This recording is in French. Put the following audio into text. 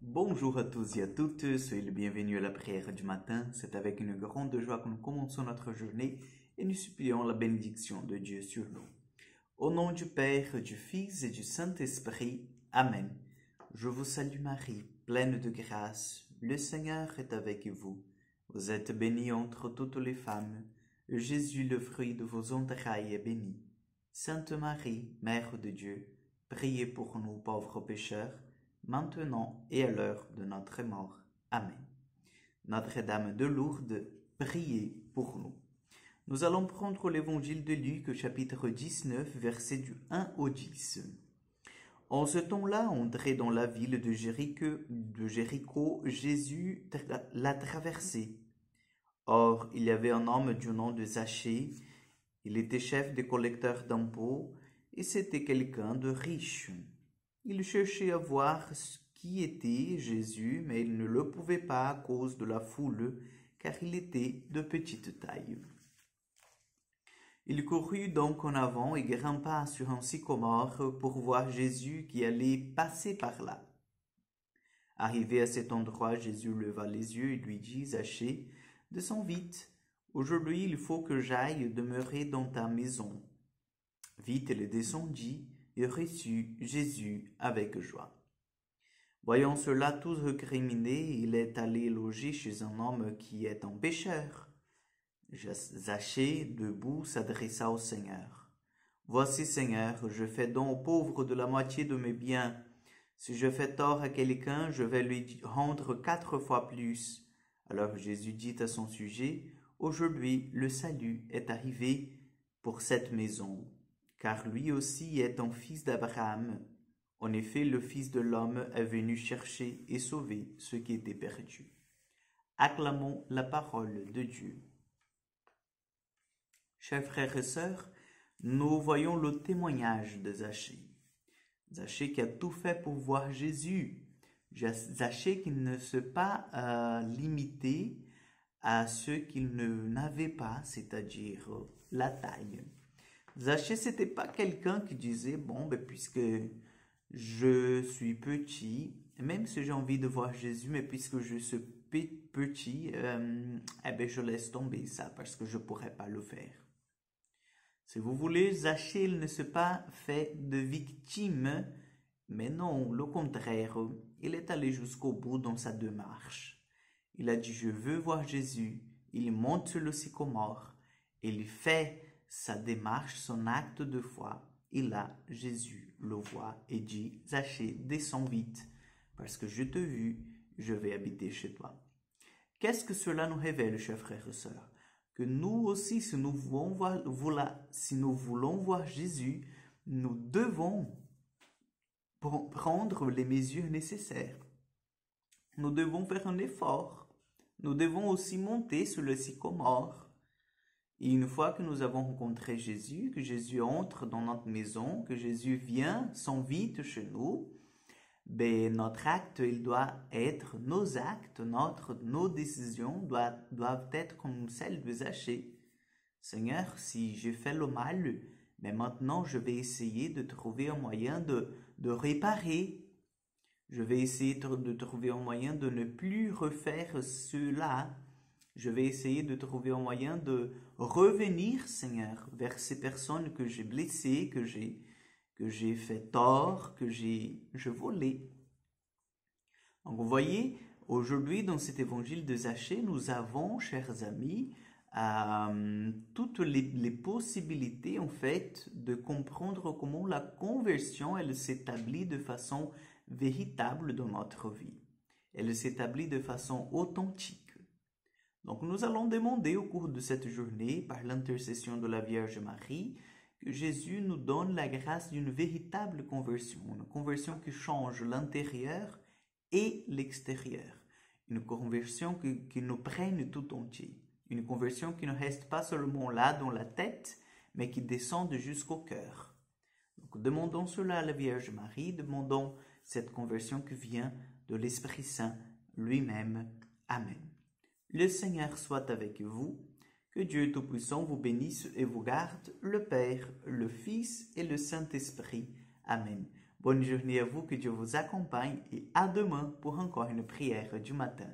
Bonjour à tous et à toutes, soyez les bienvenus à la prière du matin. C'est avec une grande joie que nous commençons notre journée et nous supplions la bénédiction de Dieu sur nous. Au nom du Père, du Fils et du Saint-Esprit. Amen. Je vous salue Marie, pleine de grâce. Le Seigneur est avec vous. Vous êtes bénie entre toutes les femmes. Jésus, le fruit de vos entrailles, est béni. Sainte Marie, Mère de Dieu, priez pour nous pauvres pécheurs, maintenant et à l'heure de notre mort. Amen. Notre-Dame de Lourdes, priez pour nous. Nous allons prendre l'évangile de Luc, chapitre 19, versets du 1 au 10. En ce temps-là, entré dans la ville de Jéricho, Jésus l'a traversée. Or, il y avait un homme du nom de Zachée. Il était chef des collecteurs d'impôts et c'était quelqu'un de riche. Il cherchait à voir qui était Jésus, mais il ne le pouvait pas à cause de la foule, car il était de petite taille. Il courut donc en avant et grimpa sur un sycomore pour voir Jésus qui allait passer par là. Arrivé à cet endroit, Jésus leva les yeux et lui dit, Zachée, descends vite. Aujourd'hui, il faut que j'aille demeurer dans ta maison. Vite, il descendit et reçut Jésus avec joie. Voyant cela, tout récriminé, il est allé loger chez un homme qui est un pécheur. Zachée, debout, s'adressa au Seigneur. Voici, Seigneur, je fais don aux pauvres de la moitié de mes biens. Si je fais tort à quelqu'un, je vais lui rendre 4 fois plus. Alors Jésus dit à son sujet, aujourd'hui le salut est arrivé pour cette maison, car lui aussi est un fils d'Abraham. En effet, le Fils de l'homme est venu chercher et sauver ceux qui étaient perdus. Acclamons la parole de Dieu. Chers frères et sœurs, nous voyons le témoignage de Zachée. Zachée qui a tout fait pour voir Jésus. Zachée qui ne s'est pas limité à ce qu'il n'avait pas, c'est-à-dire la taille. Zachée, c'était pas quelqu'un qui disait, bon, puisque je suis petit, même si j'ai envie de voir Jésus, mais puisque je suis petit, je laisse tomber ça parce que je ne pourrais pas le faire. Si vous voulez, Zachée ne s'est pas fait de victime, mais non, le contraire, il est allé jusqu'au bout dans sa démarche. Il a dit, je veux voir Jésus. Il monte sur le sycomore. Il fait sa démarche, son acte de foi. Et là, Jésus le voit et dit, Zachée, descends vite, parce que je t'ai vu, je vais habiter chez toi. Qu'est-ce que cela nous révèle, chers frères et sœurs? Que nous aussi, si nous voulons voir Jésus, nous devons prendre les mesures nécessaires. Nous devons faire un effort. Nous devons aussi monter sur le sycomore. Et une fois que nous avons rencontré Jésus, que Jésus entre dans notre maison, que Jésus vient, s'invite chez nous, notre acte, il doit être, nos actes, nos décisions doivent être comme celles de Zachée. Seigneur, si j'ai fait le mal, mais maintenant je vais essayer de trouver un moyen de réparer. Je vais essayer de trouver un moyen de ne plus refaire cela. Je vais essayer de trouver un moyen de revenir, Seigneur, vers ces personnes que j'ai blessées, que j'ai fait tort, que j'ai volé. Donc vous voyez, aujourd'hui dans cet évangile de Zachée, nous avons, chers amis, toutes les possibilités en fait de comprendre comment la conversion elle s'établit de façon véritable dans notre vie. Elle s'établit de façon authentique. Donc nous allons demander au cours de cette journée, par l'intercession de la Vierge Marie, que Jésus nous donne la grâce d'une véritable conversion, une conversion qui change l'intérieur et l'extérieur, une conversion qui nous prenne tout entier, une conversion qui ne reste pas seulement là dans la tête, mais qui descende jusqu'au cœur. Donc demandons cela à la Vierge Marie, demandons cette conversion qui vient de l'Esprit Saint lui-même. Amen. Le Seigneur soit avec vous, que Dieu Tout-Puissant vous bénisse et vous garde, le Père, le Fils et le Saint-Esprit. Amen. Bonne journée à vous, que Dieu vous accompagne et à demain pour encore une prière du matin.